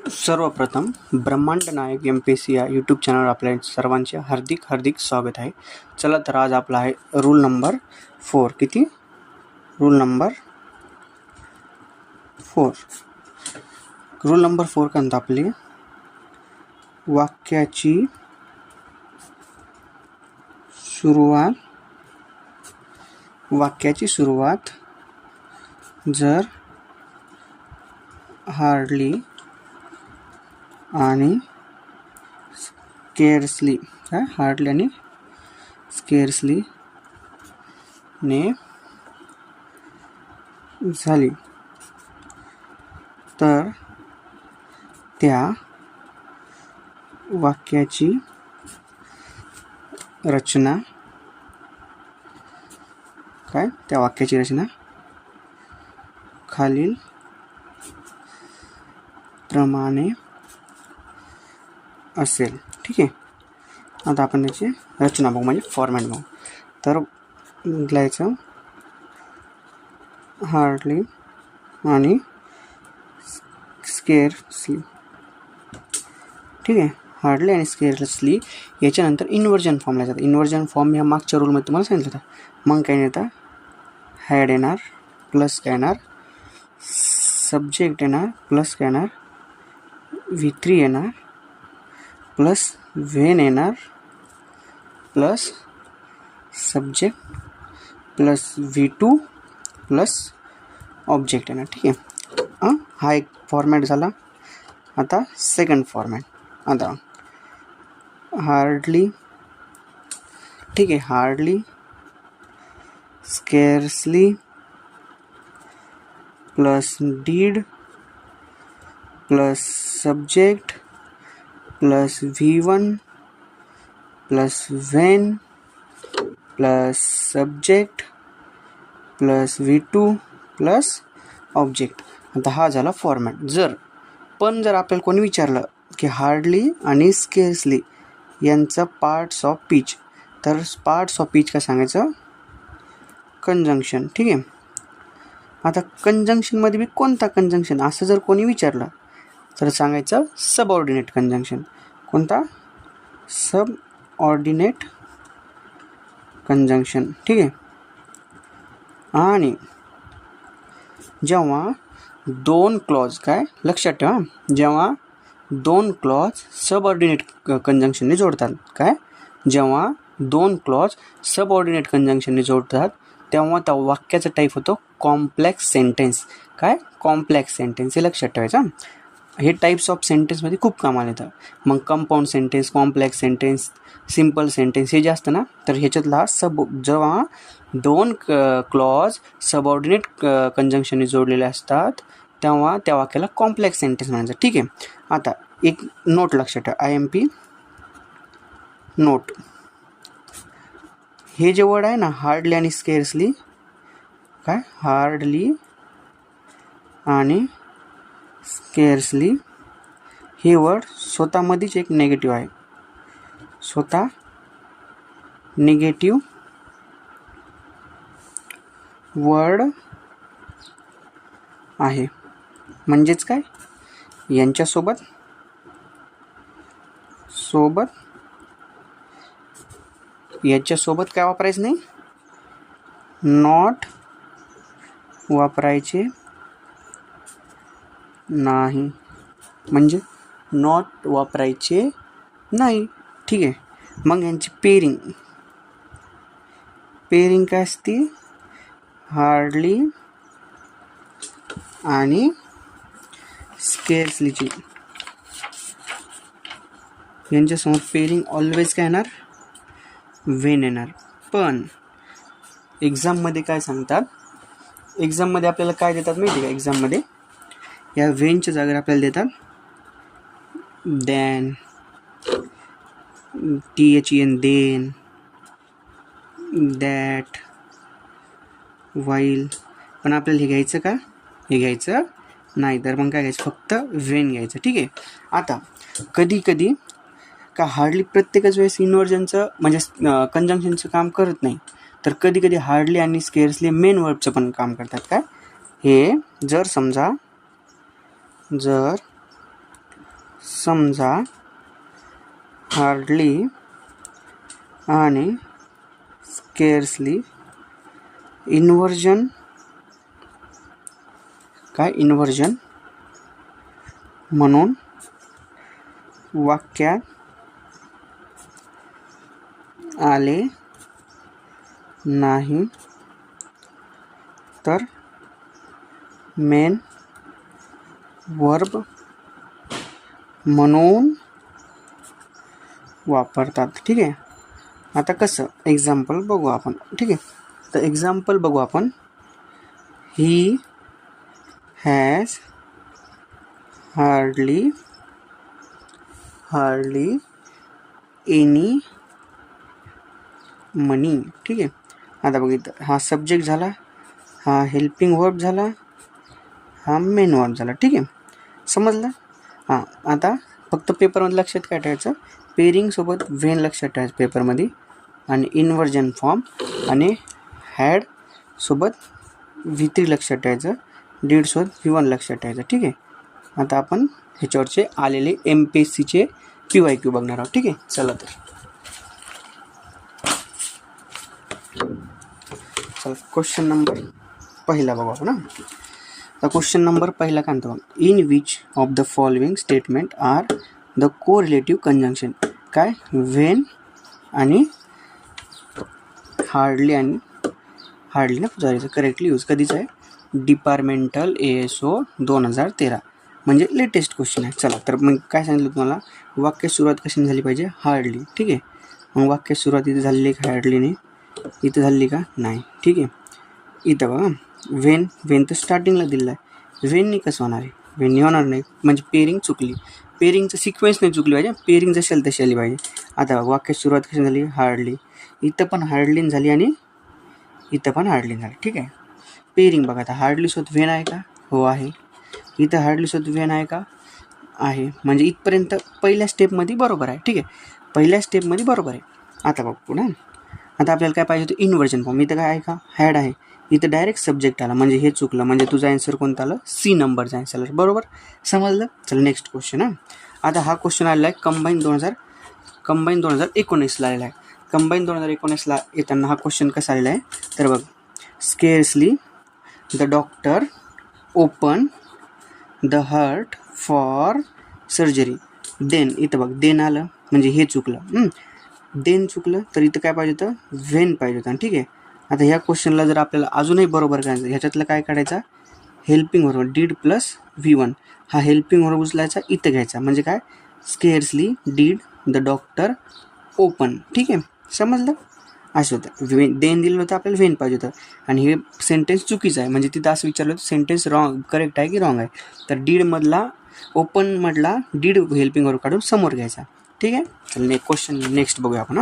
सर्वप्रथम ब्रह्मांड नायक MPSC या यूट्यूब चॅनलवर आपल्या सर्वांचे हार्दिक स्वागत आहे. चला तर आज आपला आहे रूल नंबर 4. किती? Rule number 4. रूल नंबर 4 कंत आपली वाक्याची सुरुवात जर हार्डली आणि स्केर्सली हार्डली आणि स्केर्सली ने झाली तर त्या वाक्याची रचना खालील प्रमाणे असेल. ठीक आहे. आता आपण त्याची रचना बघू, म्हणजे फॉर्मॅट बघू. तर लिहायचं हार्डली आणि स्केर्सली. ठीक आहे. हार्डली आणि स्केर्सली याच्यानंतर इन्व्हर्जन फॉर्म लिहायचा. इन्व्हर्जन फॉर्म ह्या मागच्या रूलमध्ये तुम्हाला सांगितलं होतं. मग काय येतं, हॅड येणार प्लस काय येणार, सब्जेक्ट येणार प्लस काय येणार, V3 येणार प्लस व्हेन येणार plus subject plus V2 plus object येणार. ठीक आहे. हा एक फॉर्मॅट झाला. आता सेकंड फॉर्मॅट. आता हार्डली. ठीक आहे. Hardly, scarcely plus did plus subject plus V1 plus when plus subject plus V2 plus object. आता हा झाला फॉर्मॅट. जर आपल्याला कोणी विचारलं की हार्डली आणि स्केर्सली यांचा पार्ट्स ऑफ स्पीच, तर पार्ट्स ऑफ स्पीच काय सांगायचं, कंजंक्शन. ठीक आहे. आता कंजंक्शनमध्ये बी कोणता कंजंक्शन असं जर कोणी विचारलं तर सांगायचं सबऑर्डिनेट कंजंक्शन. कोणता? Subordinate conjunction. ठीक आहे. आणि जेव्हा दोन क्लॉज, काय लक्षात ठेवा, जेव्हा दोन क्लॉज सबऑर्डिनेट कंजंक्शनने जोडतात, जेव्हा दोन क्लॉज सबऑर्डिनेट कंजंक्शनने जोडतात तेव्हा त्या वाक्याचा टाईप होतो कॉम्प्लेक्स सेंटेन्स. कॉम्प्लेक्स सेंटेन्स हे लक्षात ठेवायचं. हे टाईप्स ऑफ सेंटेन्समध्ये खूप कामाला येतं. मग compound sentence, complex sentence, simple sentence हे जे असतं ना, तर ह्याच्यातला जेव्हा दोन क्लॉज सबऑर्डिनेट कंजंक्शनने जोडलेले असतात तेव्हा त्या वाक्याला कॉम्प्लेक्स सेंटेन्स म्हणायचं. ठीक आहे. आता एक नोट लक्षात ठेवा, IMP नोट. हे जे वर्ड आहे ना, हार्डली आणि स्केर्सली, हार्डली आणि स्केर्सली हे वर्ड स्वतःमध्येच एक नेगेटिव्ह आहे. स्वतः निगेटिव्ह वर्ड आहे. म्हणजेच काय, यांच्यासोबत याच्यासोबत काय वापरायचं नाही, नॉट वापरायचे नाही. म्हणजे नॉट वापरायचे नाही. ठीक आहे. मग यांची पेरिंग काय असते, हार्डली आणि स्केर्सलीची. यांच्यासमोर पेरिंग ऑलवेज काय येणार, व्हेन येणार. पण एक्झाममध्ये काय सांगतात, एक्झाममध्ये आपल्याला काय देतात माहिती आहे का, एक्झाममध्ये या व्हेनच्या जागेवर आपल्याला देतात than, THEN, then, that, while. पण आपल्याला हे घ्यायचं का, हे घ्यायचं नाही. तर मग काय घ्यायचं, फक्त व्हेन घ्यायचं. ठीक आहे. आता कधी का हार्डली प्रत्येकच वेळेस इन्व्हर्जनचं म्हणजे कंजंक्शनचं काम करत नाही, तर कधी हार्डली आणि स्केर्सली मेन वर्बचं पण काम करतात. हे जर समजा समजा हार्डली आणि स्केअर्सली इन्व्हर्जन म्हणून वाक्यात आले नाही तर मेन वर्ब म्हणून वापरतात. ठीक आहे. आता कसं एक्झाम्पल बघू आपण. ठीक आहे. तर एक्झाम्पल बघू आपण. ही हॅज हार्डली एनी मनी. ठीक आहे. आता बघितलं, हा सब्जेक्ट झाला, हा हेल्पिंग वर्ब झाला, हा मेन वर्ब झाला. ठीक आहे. समजलं. हां, आता फक्त पेपरमध्ये लक्षात काय ठेवायचं, पेरिंगसोबत व्हेन लक्षात ठेवायचं पेपरमध्ये, आणि इन्व्हर्जन फॉर्म आणि हॅडसोबत V3 लक्षात ठेवायचं, डीडसोबत V1 लक्षात ठेवायचं. ठीक आहे. आता आपण ह्याच्यावरचे आलेले MPSCचे PYQ बघणार आहोत. ठीक आहे. चला क्वेश्चन नंबर पहिला बघू आपण. तर क्वेश्चन नंबर पहिला काय म्हणतो, in which of the following statement are the correlative conjunction. काय, व्हेन आणि हार्डली ना पुजारीचं करेक्टली यूज कधीचं आहे, डिपार्टमेंटल ASO 2013, म्हणजे लेटेस्ट क्वेश्चन आहे. चला तर मग काय सांगितलं तुम्हाला, वाक्य सुरुवात कशी झाली पाहिजे, हार्डली. ठीक आहे. मग वाक्य सुरुवात इथे झालेली का हार्डलीने, इथं झाली का नाही. ठीक आहे. इथं बघा व्हेन तर स्टार्टिंगला दिलेलं आहे, व्हेननी कसं होणार आहे, व्हेननी होणार नाही, म्हणजे पेरिंग चुकली, पेरिंगचं सिक्वेन्स नाही चुकली पाहिजे, पेरिंग जशी तशी आली पाहिजे. आता वाक्य सुरुवात कशी झाली, हार्डली, इथं पण हार्डलीन झाली आणि इथं पण हार्डलीन झाली. ठीक आहे. पेरिंग बघा, आता हार्डलीसोबत व्हेन आहे का, हो आहे. इथं हार्डलीसोबत व्हेन आहे का, आहे, म्हणजे इथपर्यंत पहिल्या स्टेपमध्ये बरोबर आहे. ठीक आहे. पहिल्या स्टेपमध्ये बरोबर आहे. आता बघ पुन्हा, आता आपल्याला काय पाहिजे होतं, इन्व्हर्जन फॉर्म. इथं काय आहे का, हॅड आहे, इथं डायरेक्ट सब्जेक्ट आला, म्हणजे हे चुकलं, म्हणजे तुझा आन्सर कोणता आलं, C नंबरचा आन्सर आला. बरोबर समजलं. चल नेक्स्ट क्वेश्चन. आता हा क्वेश्चन आलेला आहे कंबाईन 2019ला आलेला आहे. कंबाईन 2019ला येताना हा क्वेश्चन कसा आलेला आहे, तर बघ, scarcely the doctor open the heart for surgery, then, इथं बघ देन आलं, म्हणजे हे चुकलं, देन चुकलं, तर इथं काय पाहिजे होतं, व्हेन पाहिजे होतं. ठीक आहे. आता ह्या क्वेश्चनला जर आपल्याला अजूनही बरोबर करायचं, ह्याच्यातलं काय काढायचा, helping verb, did plus V1, हा हेल्पिंग वर्ब उचलायचा, इथं घ्यायचा, म्हणजे काय, स्केअर्सली डीड द डॉक्टर ओपन. ठीक आहे. समजलं. असं होतं. देन दिलं होतं, आपल्याला व्हेन पाहिजे होतं, आणि हे सेंटेन्स चुकीचं आहे, म्हणजे तिथं असं विचारलं होतं सेंटेन्स करेक्ट आहे की रॉंग आहे, तर डीडमधला ओपनमधला डीड हेल्पिंग वर्ब काढून समोर घ्यायचा. ठीक आहे. चल क्वेश्चन नेक्स्ट बघूया आपण.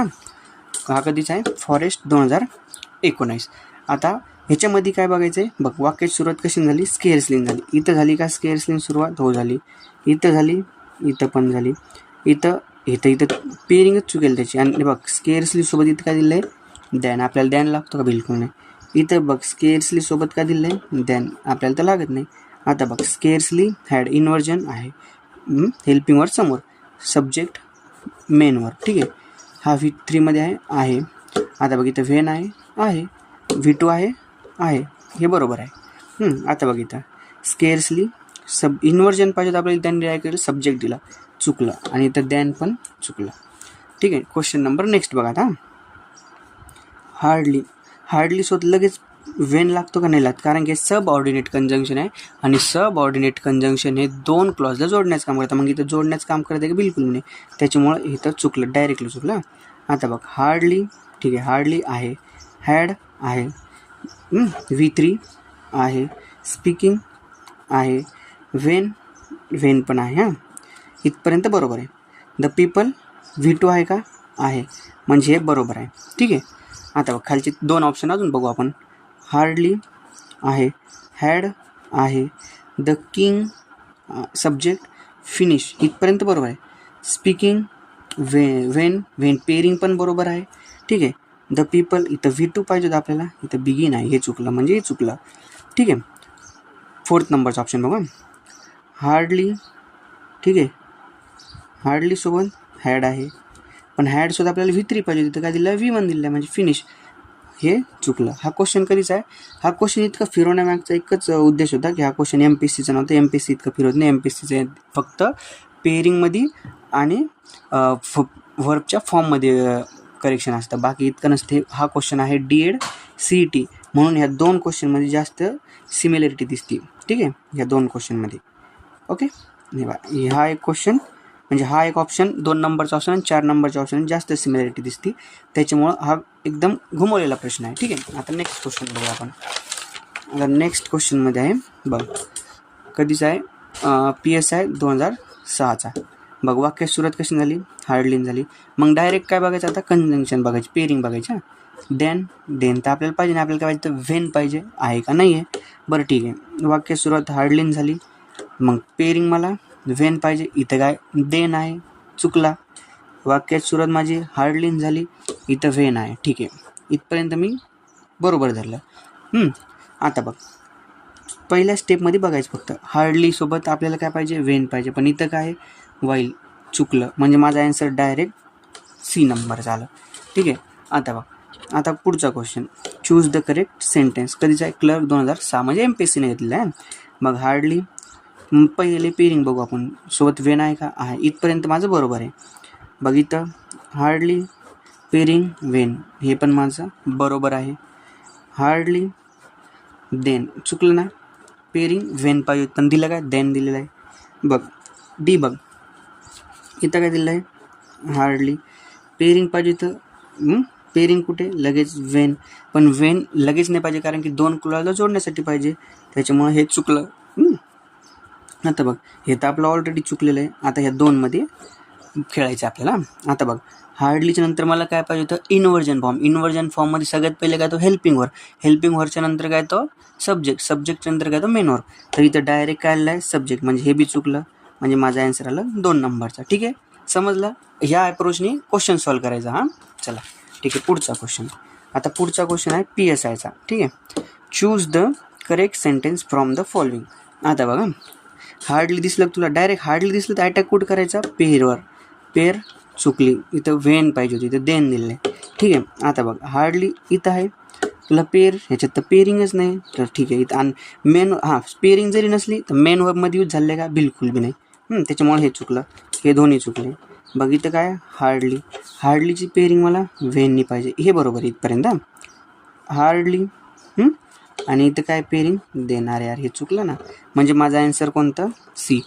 हा कधीचा आहे, फॉरेस्ट 2019. आता ह्याच्यामध्ये काय बघायचं आहे, बघ, वाक्याची सुरुवात कशी झाली, स्केअर्सलीन झाली, इथं झाली का स्केअर्सलीन सुरुवात, हो झाली, इथं झाली, इथं पण झाली, इथं पेरिंगच चुकेल त्याची, आणि बघ स्केअर्सली सोबत इथं काय दिलं आहे, दॅन, आपल्याला दॅन लागतो का, बिलकुल नाही. इथं बघ स्केअर्सली सोबत काय दिलं आहे, दॅन, आपल्याला तर लागत नाही. आता बघ स्केअर्सली हॅड इन्व्हर्जन आहे, हेल्पिंग वर्ब समोर, सब्जेक्ट मेन वर्ब. ठीक आहे. हा V3 मध्ये आहे. आता बघ इथं व्हेन आहे, V2 आहे, हे बरोबर आहे. आता बघ इथं स्केअर्सली इन्व्हर्जन पाहिजे, आपल्याला त्यांनी काय केलं, सब्जेक्ट दिला, चुकलं, आणि इथं दॅन पण चुकलं. ठीक आहे. क्वेश्चन नंबर नेक्स्ट बघा. आता हार्डली सोबत लगेच व्हेन लागतो का नाही लागत, कारण की सब ऑर्डिनेट कंजंक्शन आहे, आणि सब ऑर्डिनेट कंजंक्शन हे दोन क्लॉजला जोडण्याचं काम करतं, मग इथं जोडण्याचं काम करतं की बिलकुल नाही, त्याच्यामुळं इथं चुकलं, डायरेक्टली चुकलं. आता बघ हार्डली, ठीक आहे, हार्डली आहे, हॅड आहे, V3 आहे, स्पीकिंग आहे, व्हेन पण आहे. इथपर्यंत बरोबर आहे. द पीपल V2 आहे का, आहे, म्हणजे हे बरोबर आहे. ठीक आहे. आता बघ खालचे दोन ऑप्शन अजून बघू आपण. हार्डली आहे, हॅड आहे, द किंग सब्जेक्ट फिनिश, इथपर्यंत बरोबर आहे. स्पीकिंग व्हेन पेरिंग पण बरोबर आहे. ठीक आहे. द पीपल, इथं V2 पाहिजे होतं आपल्याला, इथं बिगिन आहे, हे चुकलं, म्हणजे हे चुकलं. ठीक आहे. 4th नंबरचा ऑप्शन बघा, हार्डली, ठीक आहे, हार्डलीसोबत हॅड आहे, पण हॅडसुद्धा आपल्याला V3 पाहिजे, तिथं काय दिलं आहे V1 दिलं आहे, म्हणजे फिनिश. हे चुकलं. हा क्वेश्चन कधीचा आहे? हा क्वेश्चन इतका फिरवण्यामागचा एकच उद्देश होता की हा क्वेश्चन MPSCचा नव्हता. MPSC इतकं फिरवत नाही. MPSCचे फक्त पेअरिंगमध्ये आणि व्हर्बच्या फॉर्ममध्ये करेक्शन असतं, बाकी इतकं नसते. हा क्वेश्चन आहे DED CET, म्हणून ह्या 2 क्वेश्चनमध्ये जास्त सिमिलॅरिटी दिसते. ठीक आहे, ह्या 2 क्वेश्चनमध्ये. ओके, हा एक क्वेश्चन म्हणजे हा एक ऑप्शन 2 नंबरचा ऑप्शन आणि 4 नंबरच्या ऑप्शन जास्त सिमिलॅरिटी दिसते, त्याच्यामुळं हा एकदम घुमवलेला प्रश्न आहे. ठीक आहे, आता नेक्स्ट क्वेश्चन बघूया आपण. आता नेक्स्ट क्वेश्चनमध्ये आहे बघ, कधीचा आहे? PSI 2006चा. बघ, वाक्य सुरुवात कशी झाली? हार्डलीन झाली. मग डायरेक्ट काय बघायचं आता? कंजंक्शन बघायची, पेअरिंग बघायची. देन तर आपल्याला पाहिजे नाही, आपल्याला काय पाहिजे? तर व्हेन पाहिजे, आहे का नाही आहे? बरं ठीक आहे, वाक्य सुरुवात हार्डलीन झाली, मग पेअरिंग मला व्हेन पाहिजे, इथं काय देन आहे, चुकला. वाक्यात सुरुवात माझी हार्डलीन झाली, इथं व्हेन आहे. ठीक आहे, इथपर्यंत मी बरोबर धरलं. आता बघ, पहिल्या स्टेपमध्ये बघायचं फक्त हार्डलीसोबत आपल्याला काय पाहिजे? व्हेन पाहिजे, पण इथं काय आहे? वाईल. चुकलं, म्हणजे माझा ॲन्सर डायरेक्ट C नंबर झालं. ठीक आहे, आता बघ, आता पुढचा question, choose the correct sentence. कधीचा आहे? क्लर्क 2006, म्हणजे MPSCने घेतलेलं आहे. मग हार्डली पहिले पेअरिंग बघू आपण, सोबत व्हेन आहे का? आहे, इथपर्यंत माझं बरोबर आहे. बघ, इथं हार्डली पेअरिंग व्हेन, हे पण माझं बरोबर आहे. हार्डली देन, चुकलं ना, पेअरिंग व्हेन पाहिजे, पण दिलं काय? देन दिलेलं आहे. बघ, D बघ, इथं काय दिलं आहे? हार्डली. पेअरिंग पाहिजे तर पेअरिंग कुठे? लगेच व्हेन, पण व्हेन लगेच नाही पाहिजे, कारण की 2 क्लॉजला जोडण्यासाठी पाहिजे, त्याच्यामुळे हे चुकलं. आता बघ, हे तर आपलं ऑलरेडी चुकलेलं आहे. आता ह्या 2मध्ये खेळायचं आपल्याला. आता बघ, हार्डलीच्या नंतर मला काय पाहिजे होतं? Inversion form. इन्व्हर्जन फॉर्ममध्ये सगळ्यात पहिले काय? तो हेल्पिंग वर्ब. हेल्पिंग वर्बच्या नंतर काय? तो सब्जेक्ट. सब्जेक्टच्या नंतर काय? तो मेन वर्ब. तर इथं डायरेक्ट काय आलेलं आहे? सब्जेक्ट, म्हणजे हे बी चुकलं, म्हणजे माझा ॲन्सर आला 2 नंबरचा. ठीक आहे, समजलं? ह्या अप्रोचनी क्वेश्चन सॉल्व करायचा. हां, चला ठीक आहे, पुढचा क्वेश्चन. आता पुढचा क्वेश्चन आहे PSIचा. ठीक आहे, choose the correct sentence from the following. आता बघा, हार्डली दिसलं तुला, डायरेक्ट हार्डली दिसलं तर अटॅक कुठं करायचा? पेअरवर. पेअर चुकली, इथं व्हेन पाहिजे होती, इथं देन दिलं आहे. ठीक आहे, आता बघ, हार्डली इथं आहे, तुला पेअर, ह्याच्यात तर पेअरिंगच नाही, तर ठीक आहे, इथं आणि मेन, पेअरिंग जरी नसली तर मेन वर्बमध्ये यूज झाले का? बिलकुल बी नाही. त्याच्यामुळे हे चुकलं, हे दोन्ही चुकले. बघ, इथं काय? हार्डली. हार्डलीची पेअरिंग मला व्हेननी पाहिजे, हे बरोबर इथपर्यंत. हार्डली आणि इथं काय? पेअरिंग देणार. यार, हे चुकलं ना, म्हणजे माझा ॲन्सर कोणतं? C.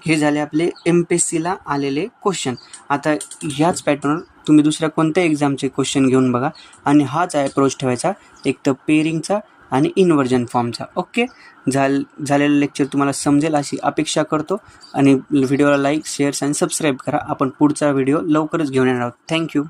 हे झाले आपले MPSCला आलेले क्वेश्चन. आता ह्याच पॅटर्नवर तुम्ही दुसऱ्या कोणत्या एक्झामचे क्वेश्चन घेऊन बघा, आणि हाच अप्रोच ठेवायचा, एक तर पेअरिंगचा आणि इन्व्हर्जन फॉर्मचा. ओके, झालेलं लेक्चर तुम्हाला समजेल अशी अपेक्षा करतो, आणि व्हिडिओला लाईक, शेअर्स आणि सबस्क्राईब करा. आपण पुढचा व्हिडिओ लवकरच घेऊन येणार आहोत. थँक्यू.